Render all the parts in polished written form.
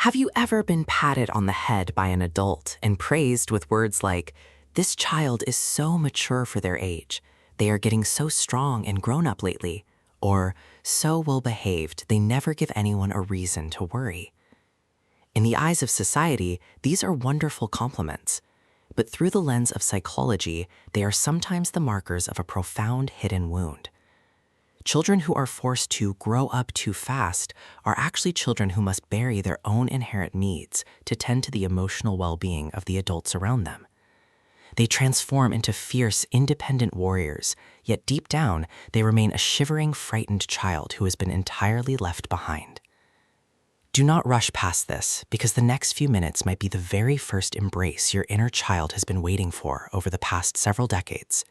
Have you ever been patted on the head by an adult and praised with words like, "This child is so mature for their age. They are getting so strong and grown up lately," or "so well behaved, they never give anyone a reason to worry"? In the eyes of society, these are wonderful compliments. But through the lens of psychology, they are sometimes the markers of a profound hidden wound. Children who are forced to grow up too fast are actually children who must bury their own inherent needs to tend to the emotional well-being of the adults around them. They transform into fierce, independent warriors, yet deep down, they remain a shivering, frightened child who has been entirely left behind. Do not rush past this, because the next few minutes might be the very first embrace your inner child has been waiting for over the past several decades.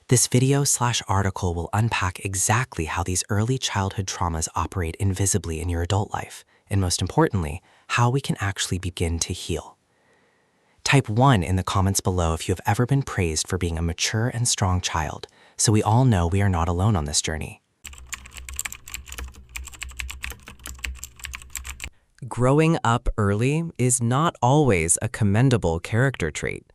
This video/article will unpack exactly how these early childhood traumas operate invisibly in your adult life, and most importantly, how we can actually begin to heal. Type 1 in the comments below if you have ever been praised for being a mature and strong child, so we all know we are not alone on this journey. Growing up early is not always a commendable character trait.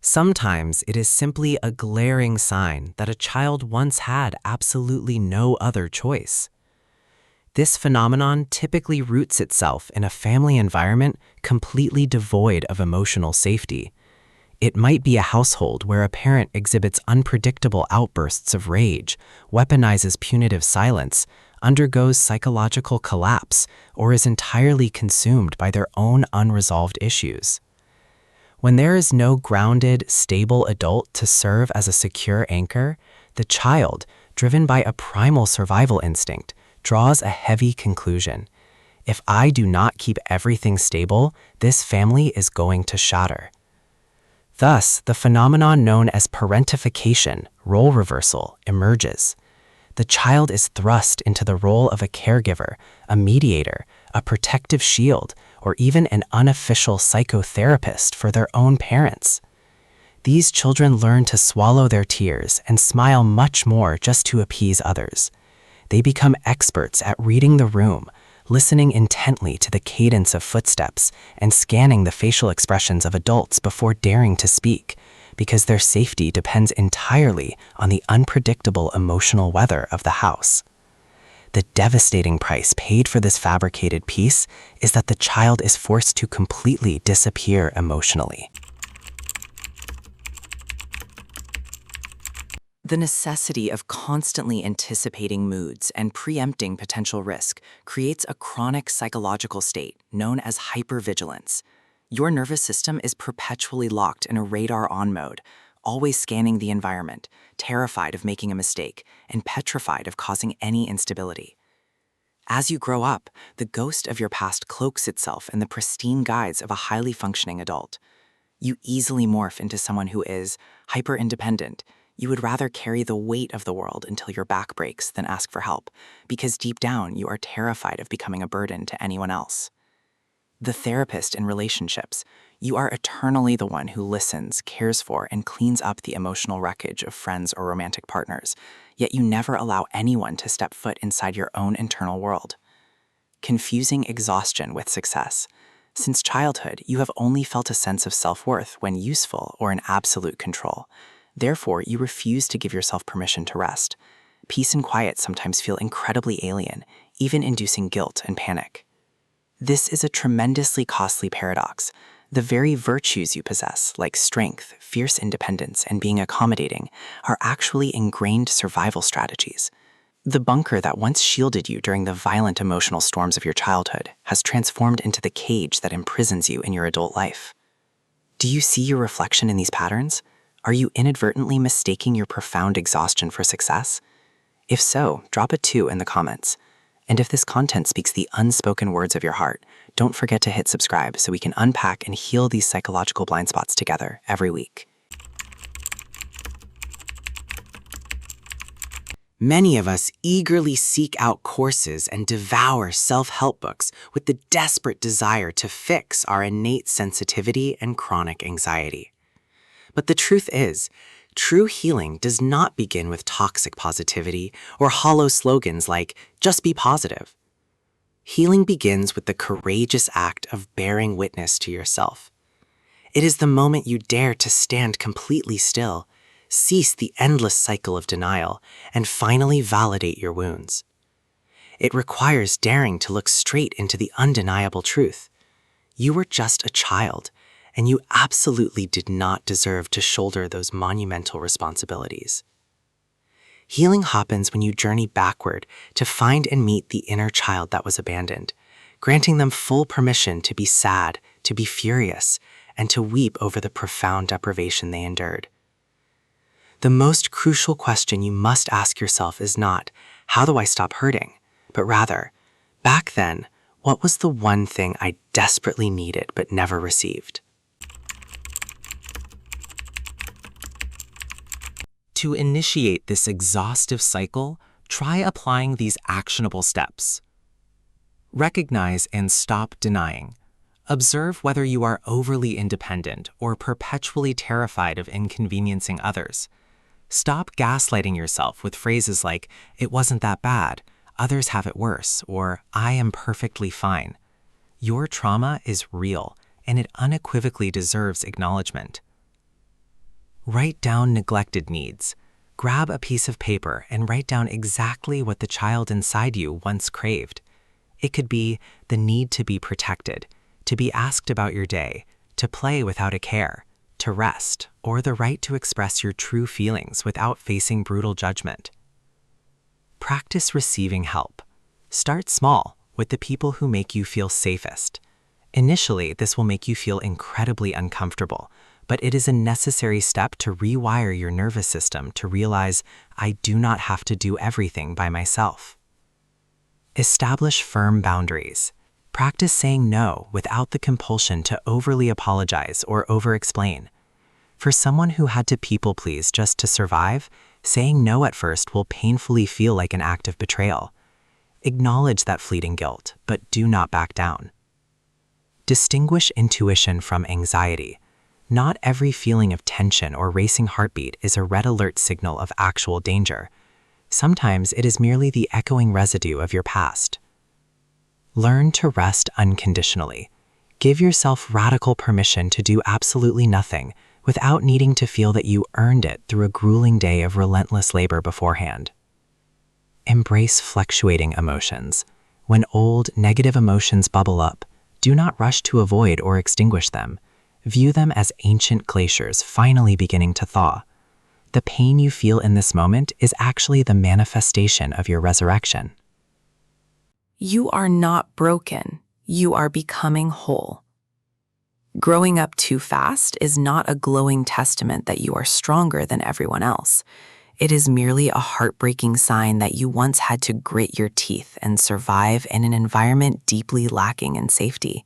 Sometimes it is simply a glaring sign that a child once had absolutely no other choice. This phenomenon typically roots itself in a family environment completely devoid of emotional safety. It might be a household where a parent exhibits unpredictable outbursts of rage, weaponizes punitive silence, undergoes psychological collapse, or is entirely consumed by their own unresolved issues. When there is no grounded, stable adult to serve as a secure anchor, the child, driven by a primal survival instinct, draws a heavy conclusion. If I do not keep everything stable, this family is going to shatter. Thus, the phenomenon known as parentification, role reversal, emerges. The child is thrust into the role of a caregiver, a mediator, a protective shield, or even an unofficial psychotherapist for their own parents. These children learn to swallow their tears and smile much more just to appease others. They become experts at reading the room, listening intently to the cadence of footsteps, and scanning the facial expressions of adults before daring to speak, because their safety depends entirely on the unpredictable emotional weather of the house. The devastating price paid for this fabricated peace is that the child is forced to completely disappear emotionally. The necessity of constantly anticipating moods and preempting potential risk creates a chronic psychological state known as hypervigilance. Your nervous system is perpetually locked in a radar-on mode, always scanning the environment, terrified of making a mistake, and petrified of causing any instability. As you grow up, the ghost of your past cloaks itself in the pristine guise of a highly functioning adult. You easily morph into someone who is hyper-independent. You would rather carry the weight of the world until your back breaks than ask for help, because deep down you are terrified of becoming a burden to anyone else. The therapist in relationships, you are eternally the one who listens, cares for, and cleans up the emotional wreckage of friends or romantic partners, yet you never allow anyone to step foot inside your own internal world. Confusing exhaustion with success. Since childhood, you have only felt a sense of self-worth when useful or in absolute control. Therefore, you refuse to give yourself permission to rest. Peace and quiet sometimes feel incredibly alien, even inducing guilt and panic. This is a tremendously costly paradox. The very virtues you possess, like strength, fierce independence, and being accommodating, are actually ingrained survival strategies. The bunker that once shielded you during the violent emotional storms of your childhood has transformed into the cage that imprisons you in your adult life. Do you see your reflection in these patterns? Are you inadvertently mistaking your profound exhaustion for success? If so, drop a 2 in the comments. And if this content speaks the unspoken words of your heart, don't forget to hit subscribe so we can unpack and heal these psychological blind spots together every week. Many of us eagerly seek out courses and devour self-help books with the desperate desire to fix our innate sensitivity and chronic anxiety. But the truth is, true healing does not begin with toxic positivity or hollow slogans like, "just be positive." Healing begins with the courageous act of bearing witness to yourself. It is the moment you dare to stand completely still, cease the endless cycle of denial, and finally validate your wounds. It requires daring to look straight into the undeniable truth. You were just a child, and you absolutely did not deserve to shoulder those monumental responsibilities. Healing happens when you journey backward to find and meet the inner child that was abandoned, granting them full permission to be sad, to be furious, and to weep over the profound deprivation they endured. The most crucial question you must ask yourself is not, how do I stop hurting? But rather, back then, what was the one thing I desperately needed but never received? To initiate this exhaustive cycle, try applying these actionable steps. Recognize and stop denying. Observe whether you are overly independent or perpetually terrified of inconveniencing others. Stop gaslighting yourself with phrases like, "It wasn't that bad," "Others have it worse," or "I am perfectly fine." Your trauma is real, and it unequivocally deserves acknowledgement. Write down neglected needs. Grab a piece of paper and write down exactly what the child inside you once craved. It could be the need to be protected, to be asked about your day, to play without a care, to rest, or the right to express your true feelings without facing brutal judgment. Practice receiving help. Start small with the people who make you feel safest. Initially, this will make you feel incredibly uncomfortable, but it is a necessary step to rewire your nervous system to realize I do not have to do everything by myself. Establish firm boundaries. Practice saying no without the compulsion to overly apologize or over-explain. For someone who had to people-please just to survive, saying no at first will painfully feel like an act of betrayal. Acknowledge that fleeting guilt, but do not back down. Distinguish intuition from anxiety. Not every feeling of tension or racing heartbeat is a red alert signal of actual danger. Sometimes it is merely the echoing residue of your past. Learn to rest unconditionally. Give yourself radical permission to do absolutely nothing without needing to feel that you earned it through a grueling day of relentless labor beforehand. Embrace fluctuating emotions. When old, negative emotions bubble up, do not rush to avoid or extinguish them. View them as ancient glaciers finally beginning to thaw. The pain you feel in this moment is actually the manifestation of your resurrection. You are not broken. You are becoming whole. Growing up too fast is not a glowing testament that you are stronger than everyone else. It is merely a heartbreaking sign that you once had to grit your teeth and survive in an environment deeply lacking in safety.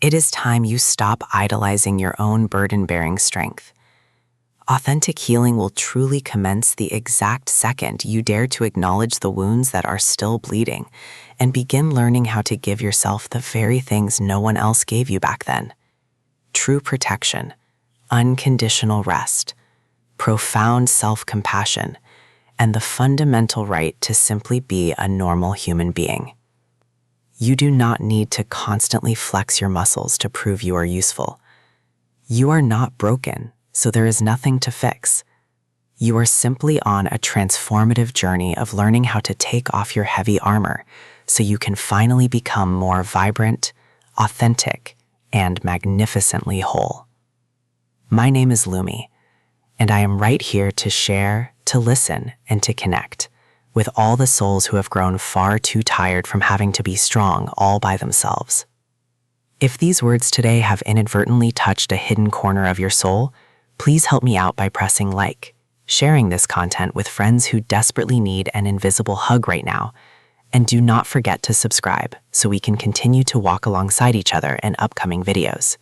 It is time you stop idolizing your own burden-bearing strength. Authentic healing will truly commence the exact second you dare to acknowledge the wounds that are still bleeding and begin learning how to give yourself the very things no one else gave you back then. True protection, unconditional rest, profound self-compassion, and the fundamental right to simply be a normal human being. You do not need to constantly flex your muscles to prove you are useful. You are not broken, so there is nothing to fix. You are simply on a transformative journey of learning how to take off your heavy armor so you can finally become more vibrant, authentic, and magnificently whole. My name is Lumi, and I am right here to share, to listen, and to connect with all the souls who have grown far too tired from having to be strong all by themselves. If these words today have inadvertently touched a hidden corner of your soul, please help me out by pressing like, sharing this content with friends who desperately need an invisible hug right now, and do not forget to subscribe so we can continue to walk alongside each other in upcoming videos.